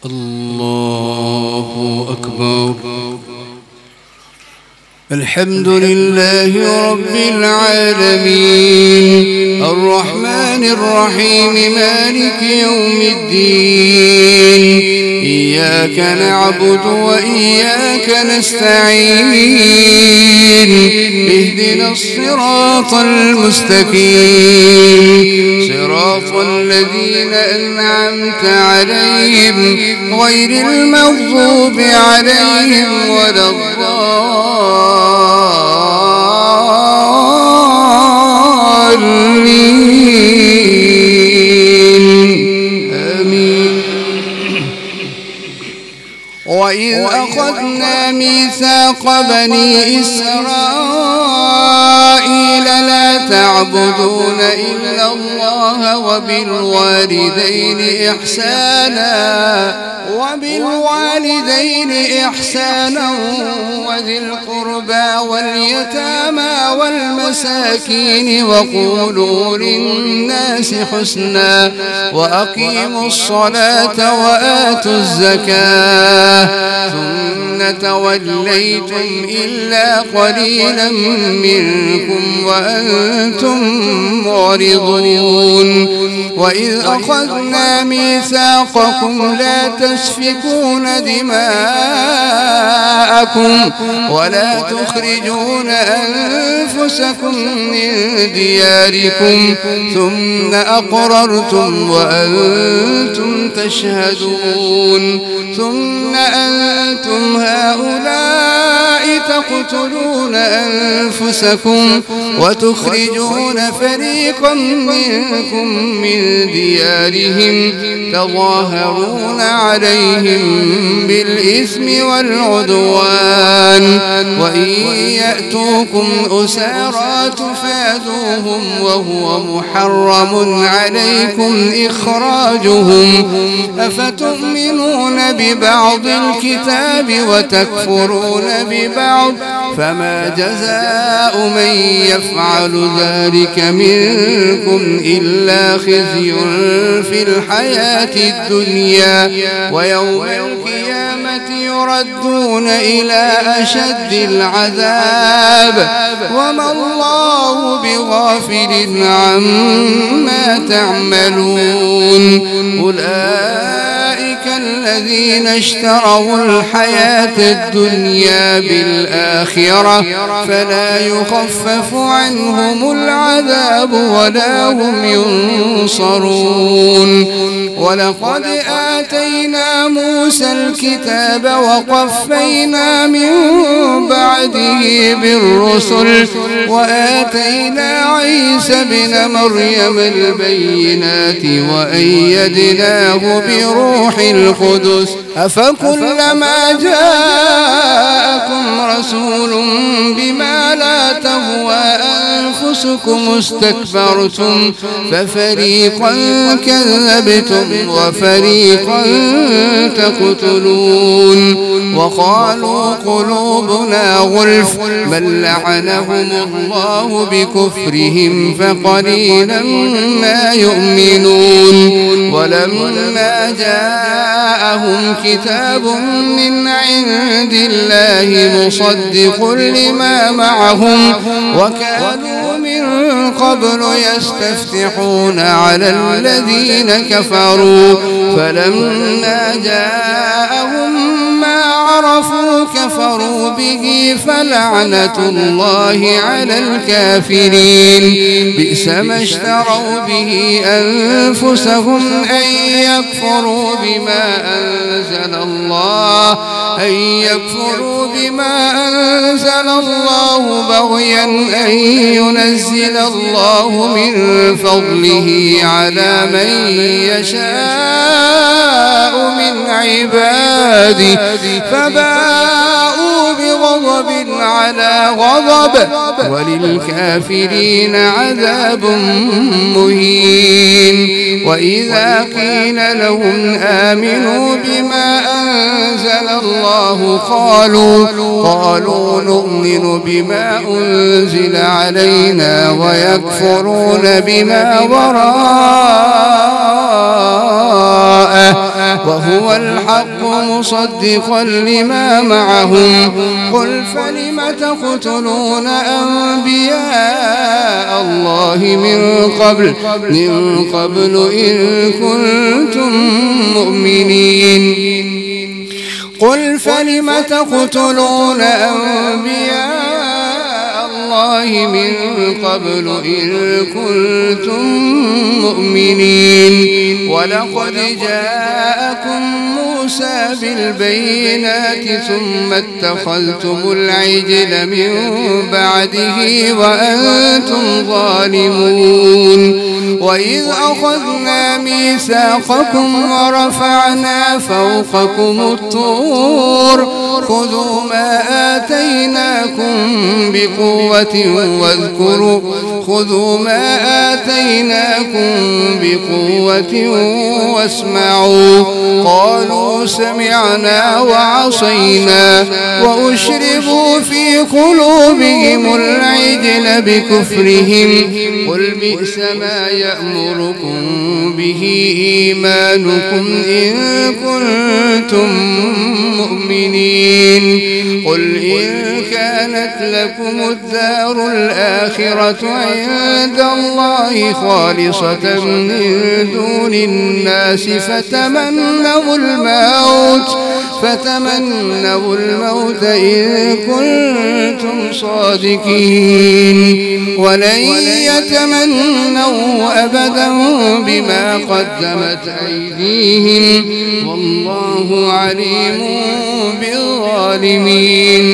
الله أكبر. الحمد لله رب العالمين الرحمن الرحيم مالك يوم الدين إياك نعبد وإياك نستعين اهدنا الصراط المستقيم صراط الذين أنعمت عليهم غير المغضوب عليهم ولا وإذ أخذنا ميثاق بني إسرائيل لا تعبدون إلا الله وبالوالدين إحسانا وذي القربى واليتامى والمساكين وقولوا للناس حسنا وأقيموا الصلاة وآتوا الزكاة ثم توليتم إلا قليلا منكم وأنتم معرضون. وإذ أخذنا ميثاقكم لا تسفكون دماءكم ولا تخرجون أنفسكم من دياركم ثم أقررتم وأنتم تشهدون ثم أنتم هؤلاء تقتلون أنفسكم وتخرجون فريقا منكم من ديارهم تظاهرون عليهم بالإثم والعدوان وإن يأتوكم أسارى تفادوهم وهو محرم عليكم إخراجهم أفتؤمنون ببعض الكتاب وتكفرون ببعض فما جزاء من يفعل ذلك منكم إلا خزي في الحياة الدنيا ويوم القيامة يردون إلى أشد العذاب وما الله بغافل عما تعملون. أولئك الذين اشتروا الحياة الدنيا بالآخرة فلا يخفف عنهم العذاب ولا هم ينصرون. ولقد آتينا موسى الكتاب وقفينا من بعده بالرسل وآتينا عيسى ابن مريم البينات وأيدناه بروح القدس أفكلما جاءكم رسول بما لا تهوى أنفسكم استكبرتم ففريقا كذبتم وفريقا تقتلون. وقالوا قلوبنا غلف بل لعنهم الله بكفرهم فقليلا ما يؤمنون. ولما جاءهم كتاب من عند الله مصدق لما معهم وكانوا من قبل يستفتحون على الذين كفروا فلما جاءهم ما عرفوا كفروا به فلعنة الله على الكافرين. بئس ما اشتروا به أنفسهم أن يكفروا بما أنزل الله بغيا أن ينزل الله من فضله على من يشاء من عباده فباءوا بغضب على غضب وللكافرين عذاب مهين. وإذا قيل لهم آمنوا بما أنزل الله قالوا نؤمن بما أنزل علينا ويكفرون بما وراءه وهو الحق مصدقا لما معهم قل فلم تقتلون أنبياء الله من قبل إن كنتم مؤمنين قل فلم تقتلون أنبياء الله من قبل إن كنتم مؤمنين ولقد جاءكم موسى بالبينات ثم اتخذتم العجل من بعده وأنتم ظالمون وإذ أخذنا ميثاقكم ورفعنا فوقكم الطور خذوا ما آتيناكم بقوة واسمعوا قالوا سمعنا وعصينا وأشربوا في قلوبهم العجل بكفرهم قل بئس ما يأمركم به إيمانكم إن كنتم مؤمنين قل إن كانت لكم الدار الآخرة عند الله خالصة من دون الناس فتمنوا الموت إن كنتم صادقين ولن يتمنوا أبدا بما قدمت أيديهم والله عليم بالظالمين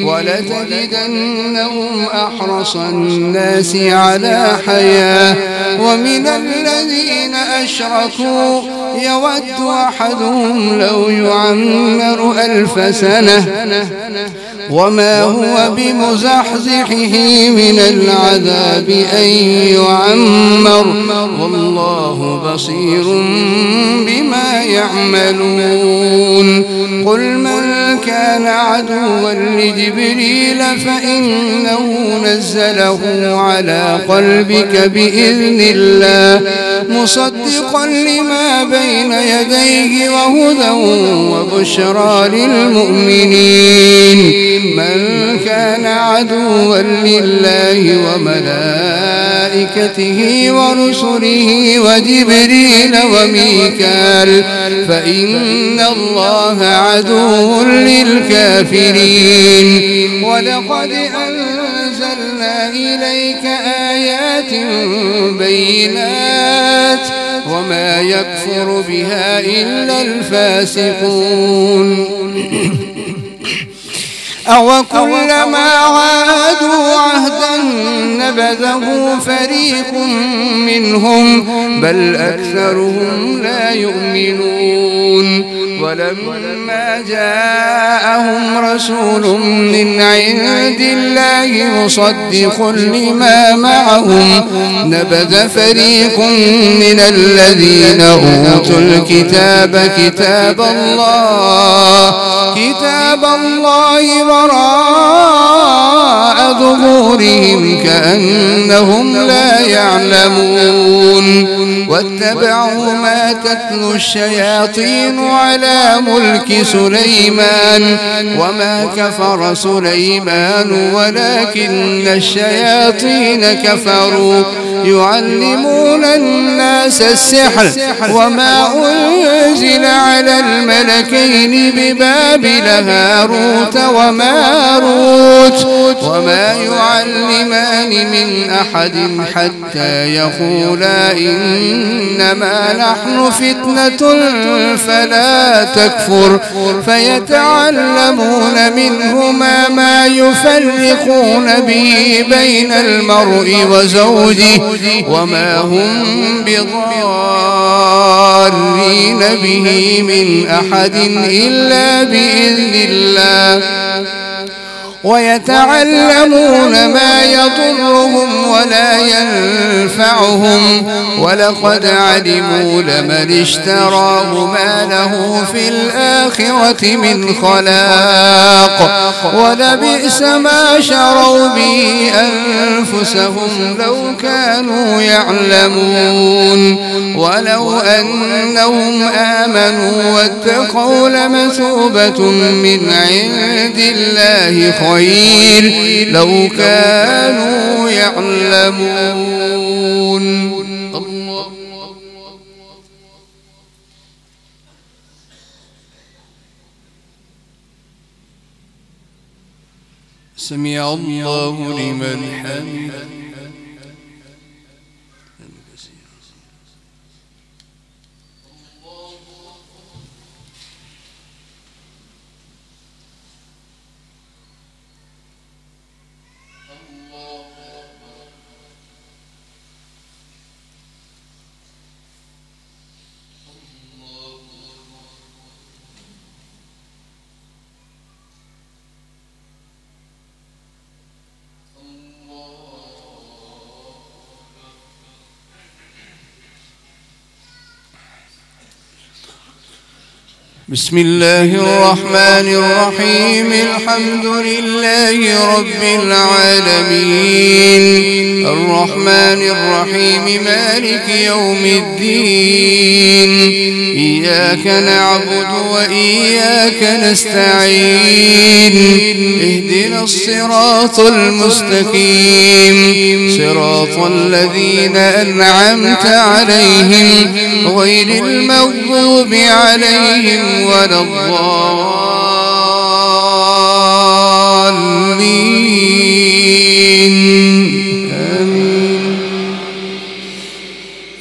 ولتجدنهم أحرص الناس على حياة ومن الذين أشركوا يود أحدهم لو يعمر 1000 سنة وما هو بمزحزحه من العذاب أن يعمر والله بصير بما يعملون قل من كان عدوا لجبريل فإنه نزله على قلبك بإذن الله مصدقا لما بين يديه وهدى وبشرى للمؤمنين من كان عدوا لله وملائكته ورسله وجبريل وميكال فإن الله عدو للكافرين ولقد أنزلنا إليك آيات بينات وما يكفر بها إلا الفاسقون أوكلما عاهدوا عهدا نبذه فريق منهم بل أكثرهم لا يؤمنون ولما جاءهم رسول من عند الله مصدق لما معهم نبذ فريق من الذين أوتوا الكتاب كتاب الله وراء ظهورهم كأنهم لا يعلمون واتبعوا ما تتلو الشياطين على ملك سليمان وما كفر سليمان ولكن الشياطين كفروا يعلمون الناس السحر وما أنزل على الملكين ببابل هاروت وماروت وما يعلمان من أحد حتى يقولا إنما نحن فتنة فلا تكفر فيتعلمون منهما ما يفرقون به بين المرء وزوجه وما هم بضارين به من أحد إلا بإذن الله ويتعلمون ما يضرهم ولا ينفعهم ولقد علموا لمن اشتراه ما له في الآخرة من خلاق ولبئس ما شروا به أنفسهم لو كانوا يعلمون ولو أنهم آمنوا واتقوا لمثوبة من عند الله خير لو كانوا يعلمون. سمع الله لمن حمده. بسم الله الرحمن الرحيم الحمد لله رب العالمين الرحمن الرحيم مالك يوم الدين إياك نعبد وإياك نستعين اهدنا الصراط المستقيم صراط الذين أنعمت عليهم غير المغضوب عليهم ولا الضالين آمين.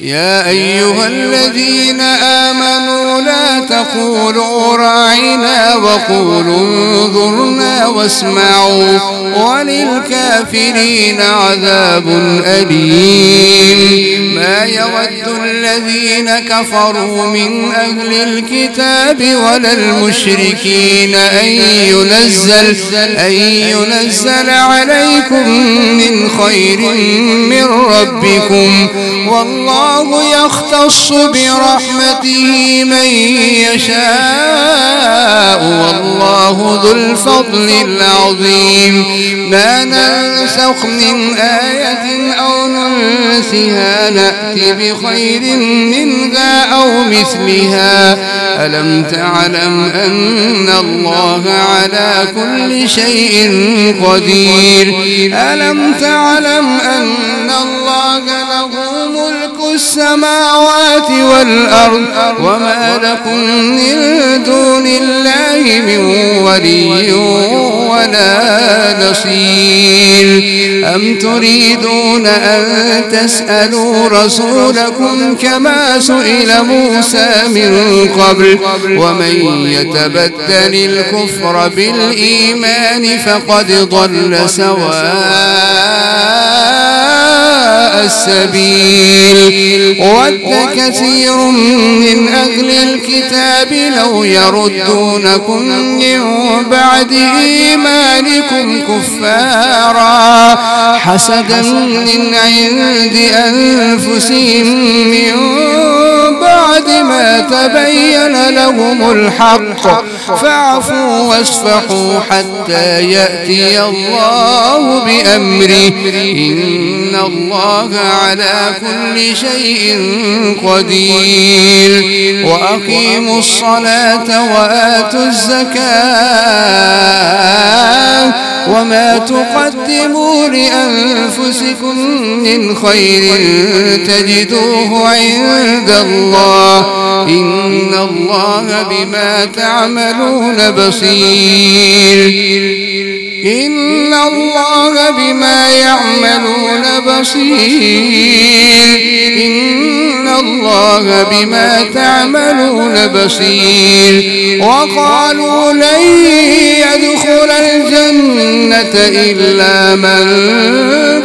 يا أيها الذين آمنوا لا تقولوا راعنا وقولوا انظرنا واسمعوا وللكافرين عذاب أليم. ما يود الذين كفروا من أهل الكتاب ولا المشركين أن ينزل عليكم من خير من ربكم والله يختص برحمته من يشاء والله ذو الفضل العظيم. ما ننسخ من آية أو ننسها نأتي بخير منها أو مثلها. ألم تعلم أن الله على كل شيء قدير. ألم تعلم أن الله له ملك السماوات والأرض وما لكم من دون الله من ولي ولا نصير. أم تريدون أن تسألوا رسولكم كما سئل موسى من قبل ومن يتبدل الكفر بالإيمان فقد ضل سواء السبيل. ود كثير من أهل الكتاب لو يردونكم من بعد إيمانكم كفارا حسدا من عند أنفسهم من بعد ما تبين لهم الحق فاعفوا واصفحوا حتى يأتي الله بأمره إن الله على كل شيء قدير. وأقيموا الصلاة وآتوا الزكاة وما تقدموا لأنفسكم من خير تجدوه عند الله إن الله بما تعملون بصير. إن الله بما يعملون بصير. إن الله بما تعملون بصير. وقالوا لن يدخل الجنة إلا من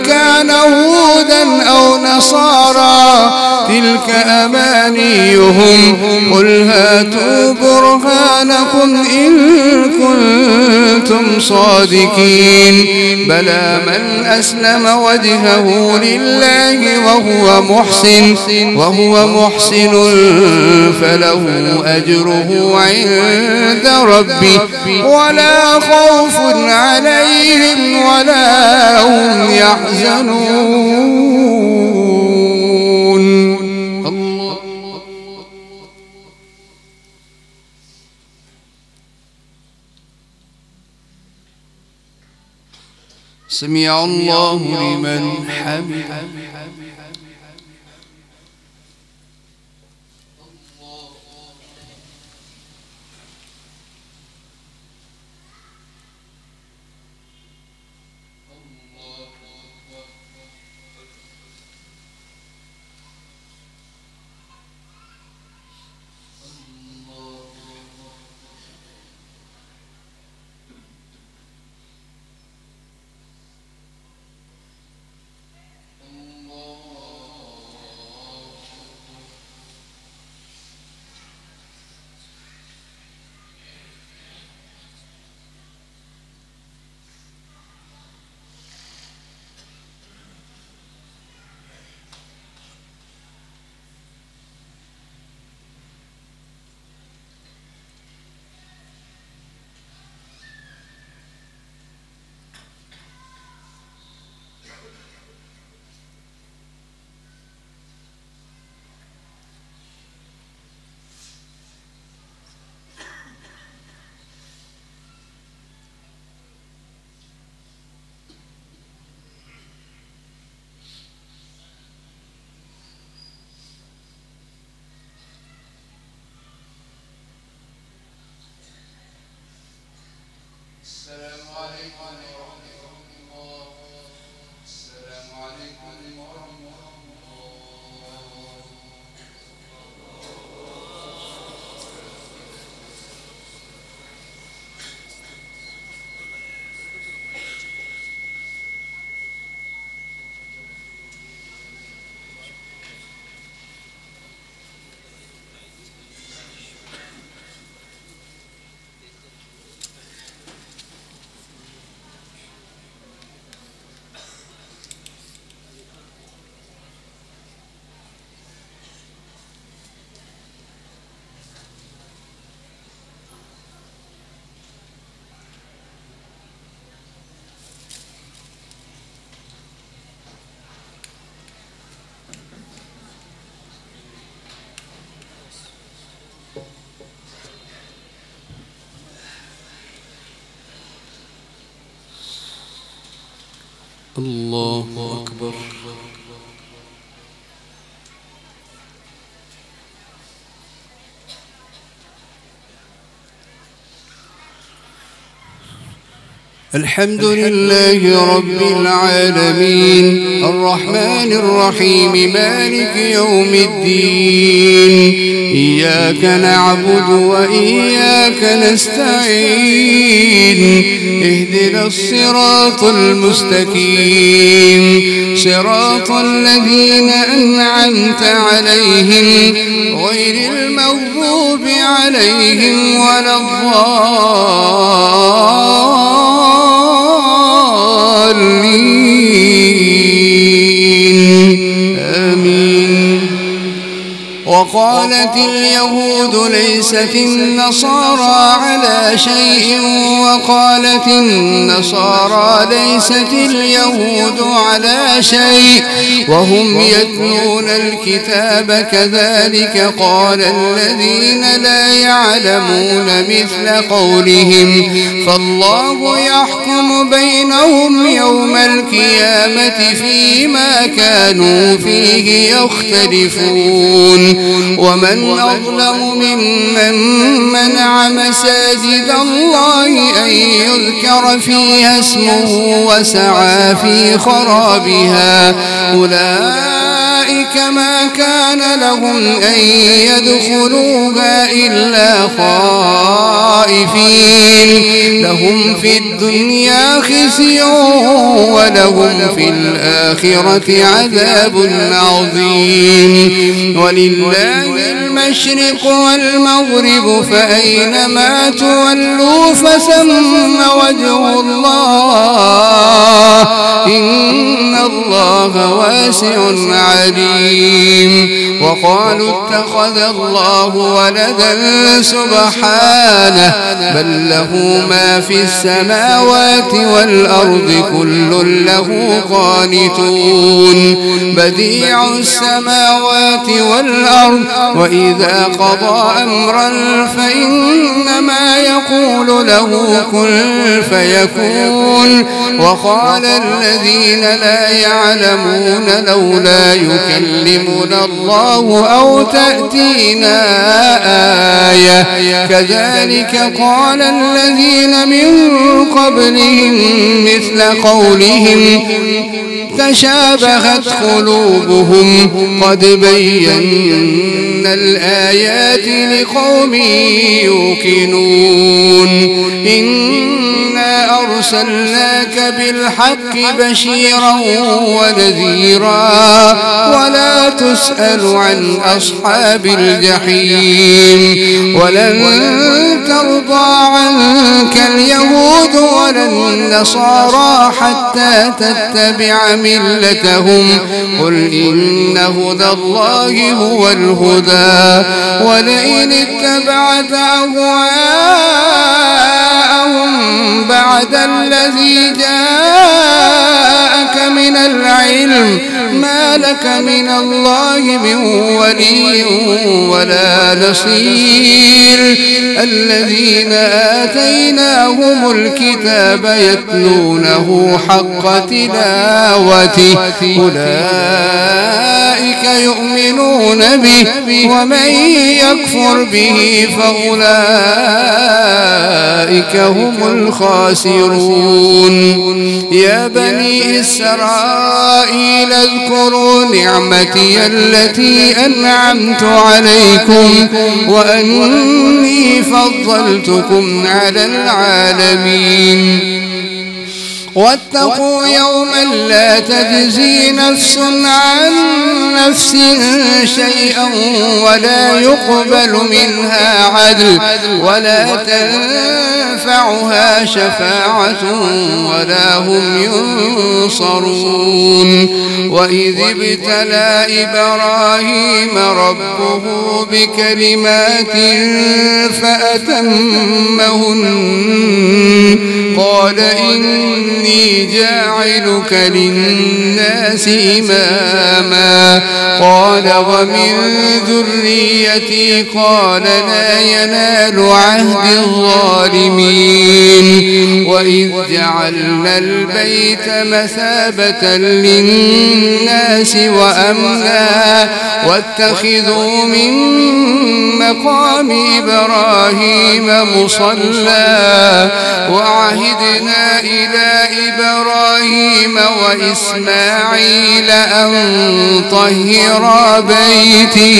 كان هودا أو نصارى تلك أمانيهم قل هاتوا برهانكم إن كنتم صادقين. بلى من أسلم وجهه لله وهو محسن فله أجره عند ربه ولا لا خوف عليهم ولا هم يحزنون. الله. سمع الله لمن حمده. الله أكبر. الحمد لله رب العالمين الرحمن الرحيم مالك يوم الدين إياك نعبد وإياك نستعين اهدنا الصراط المستقيم صراط الذين أنعمت عليهم غير المغضوب عليهم ولا وقالت اليهود ليست النصارى على شيء وقالت النصارى ليست اليهود على شيء وهم يتلون الكتاب كذلك قال الذين لا يعلمون مثل قولهم فالله يحكم بينهم يوم القيامة فيما كانوا فيه يختلفون ومن أظلم ممن منع مساجد الله أن يذكر فيها اسمه وسعى في خرابها أولئك ما كان لهم أن يدخلوها إلا خائفين لهم في الدنيا خزي ولهم في الآخرة عذاب عظيم ولله المشرق والمغرب فأينما تولوا فثم وجه الله إن الله واسع عليم وقالوا اتخذ الله ولدا سبحانه بل له ما في السماوات والأرض كل له قانتون بديع السماوات والأرض وإذا قضى أمرا فإنما يقول له كن فيكون وقال الذين لا يعلمون لولا يكلمنا الله أو تأتينا آية كذلك قال الذين من قبلهم مثل قولهم تشابهت قلوبهم قد بينا الآيات لقوم يوقنون إنا أرسلناك بالحق بشيرا ونذيرا ولا تسأل عن أصحاب الجحيم ولن ترضى عنك اليهود ولا النصارى حتى تتبع ملتهم قل إن هدى الله هو الهدى ولئن اتبعت أهواءهم بعد الذي جاءك من العلم ما لك من الله من ولي ولا نصير الذين آتيناهم الكتاب يتلونه حق تلاوته أولئك يؤمنون به ومن يكفر به فأولئك هم الخاسرون يا بني إسرائيل اذكروا نعمتي التي أنعمت عليكم وأني فضلتكم على العالمين واتقوا يوما لا تجزي نفس عن نفس شيئا ولا يقبل منها عدل ولا تنفعها شفاعة ولا هم ينصرون وإذ ابتلى إبراهيم ربه بكلمات فأتمهن قال إني جاعلك للناس إماما قال ومن ذريتي قال لا ينال عهد الظالمين وإذ جعلنا البيت مثابة للناس وأمنا واتخذوا من مقام إبراهيم مصلى وعهدنا إلى إبراهيم وإسماعيل أن طهر بيتي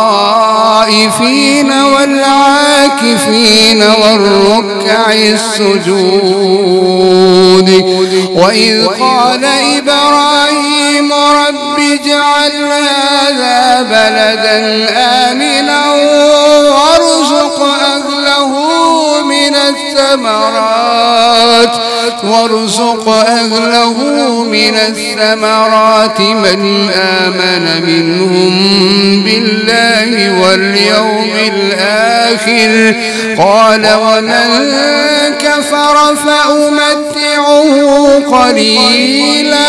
للطائفين والعاكفين والركع السجود وإذ قال إبراهيم رب اجعل هذا بلدا آمنا وارزق أهله من الثمرات من آمن منهم بالله واليوم الآخر قال ومن كفر فأمتعه قليلا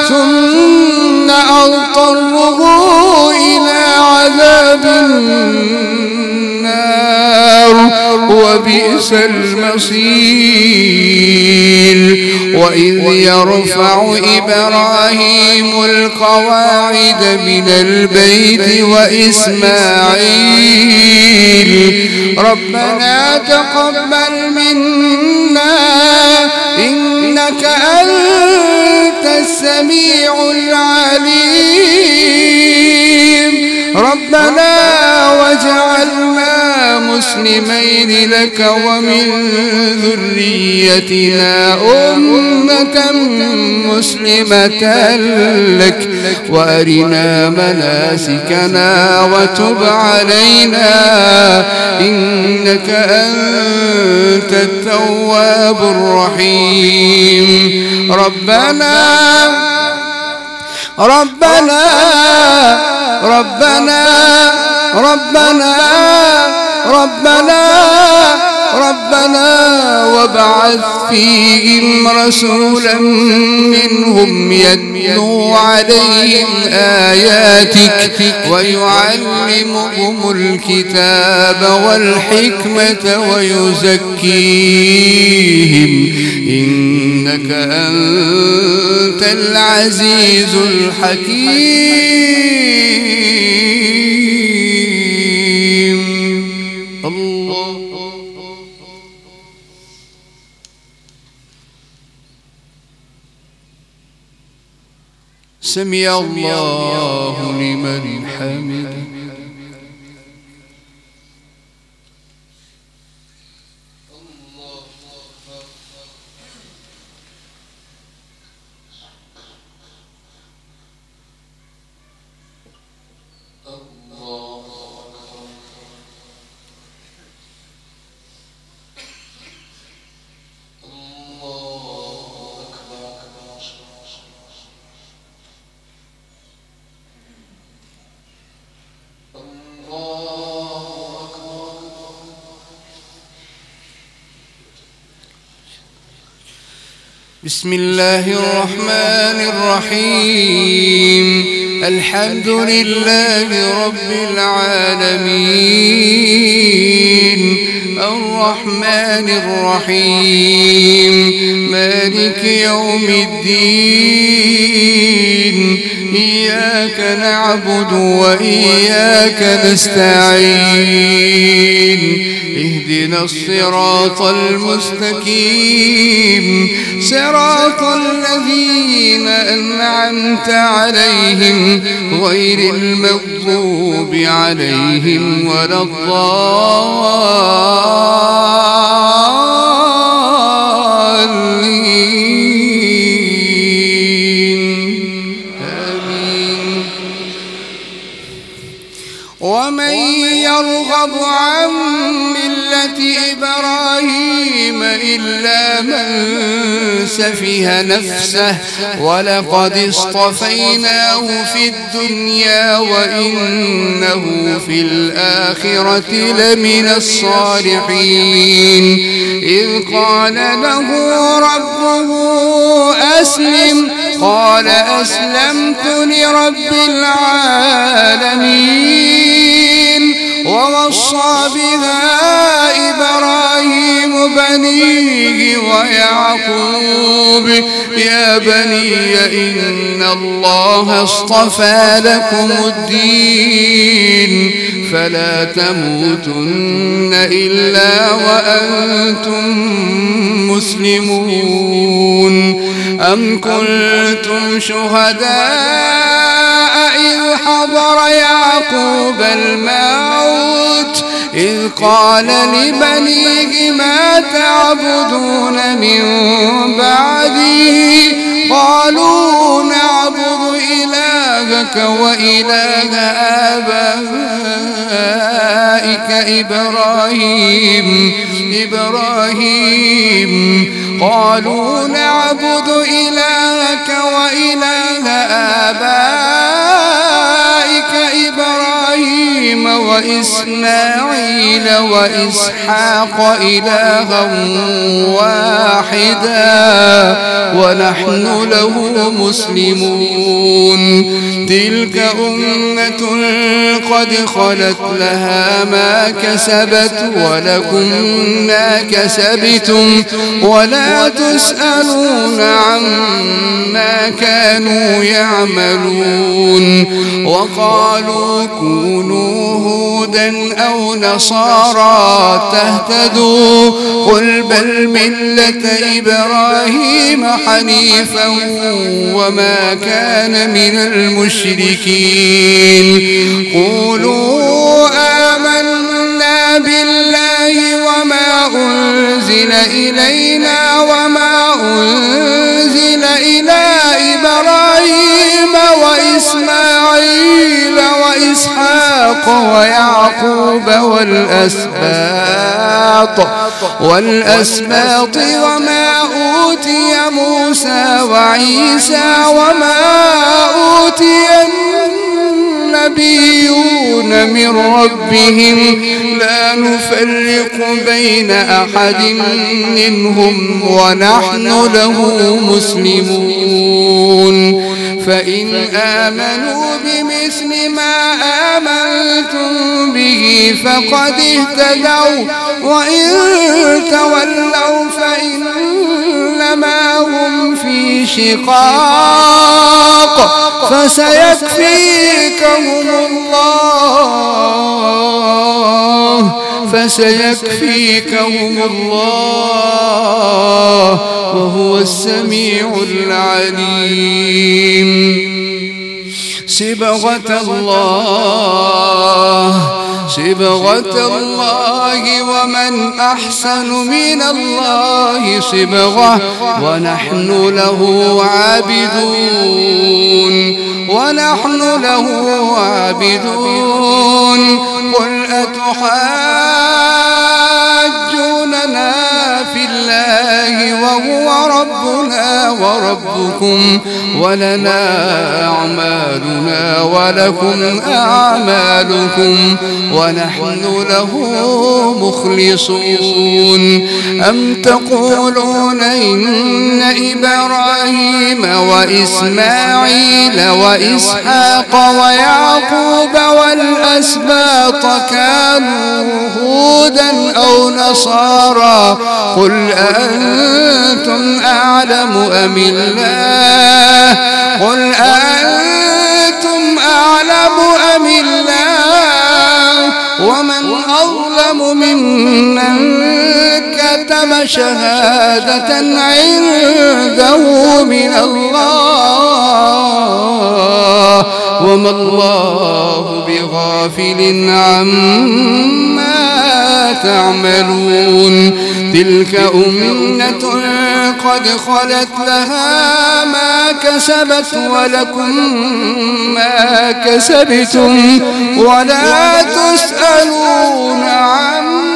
ثم أضطره إلى عذاب النار وبئس المصير وإذ يرفع إبراهيم القواعد من البيت وإسماعيل ربنا تقبل منا إنك أنت السميع العليم ربنا واجعلنا مسلمين مسلمين لك ومن ذريتنا أمة مسلمة لك وأرنا مناسكنا وتب علينا إنك أنت التواب الرحيم. ربنا ربنا ربنا ربنا ربنا ربنا وابعث فيهم رسولا منهم يتلو عليهم آياتك ويعلمهم الكتاب والحكمة ويزكيهم إنك أنت العزيز الحكيم. الله سمع الله لمن حمده. بسم الله الرحمن الرحيم. الحمد لله رب العالمين الرحمن الرحيم مالك يوم الدين إياك نعبد وإياك نستعين اهدنا الصراط المستقيم صراط الذين أنعمت عليهم غير المغضوب عليهم ولا الضالين آمين. ومن يرغب عن ملة إبراهيم إلا من سفه نفسه ولقد اصطفيناه في الدنيا وإنه في الآخرة لمن الصالحين. إذ قال له ربه أسلم قال أسلمت لرب العالمين. ووصى بها إبراهيم بنيه ويعقوب يا بني إن الله اصطفى لكم الدين فلا تموتن إلا وأنتم مسلمون. أم كنتم شهداء إذ حضر يعقوب الموت إذ قال لبنيه ما تعبدون من بعدي قالوا نعبد إلهك وإله آبائك إبراهيم قالوا نعبد إلهك وإله آبائك إبراهيم وإسماعيل وإسحاق إلها واحدا ونحن له مسلمون. تلك أمة قد خلت لها ما كسبت ولكم ما كسبتم ولا تسألون عما كانوا يعملون. وقالوا كونوا هودا أو نصارى تهتدوا قل بل ملة إبراهيم حنيفا وما كان من المشركين. قولوا آمنا بالله وإسحاق ويعقوب والأسباط وما أوتي موسى وعيسى وما أوتي النبيون من ربهم لا نفرق بين أحد منهم ونحن له مسلمون فإن آمنوا بمثل ما آمنتم به فقد اهتدوا وإن تولوا فإنما هم في شقاق فسيكفيكهم الله وهو السميع العليم صبغة الله ومن أحسن من الله صبغة ونحن له عابدون قل أتحاجوننا في الله وهو ربنا وربكم ولنا أعمالنا ولكم أعمالكم ونحن له مخلصون أم تقولون إن إبراهيم وإسماعيل وإسحاق ويعقوب والأسباط كانوا هودا أو نصارى قل أنتم أعلم أم الله ومن أظلم ممن كتم شهادة عنده من الله وما الله بغافل عما تعملون تلك أمة قد خلت لها ما كسبت ولكم ما كسبتم ولا تسألون عما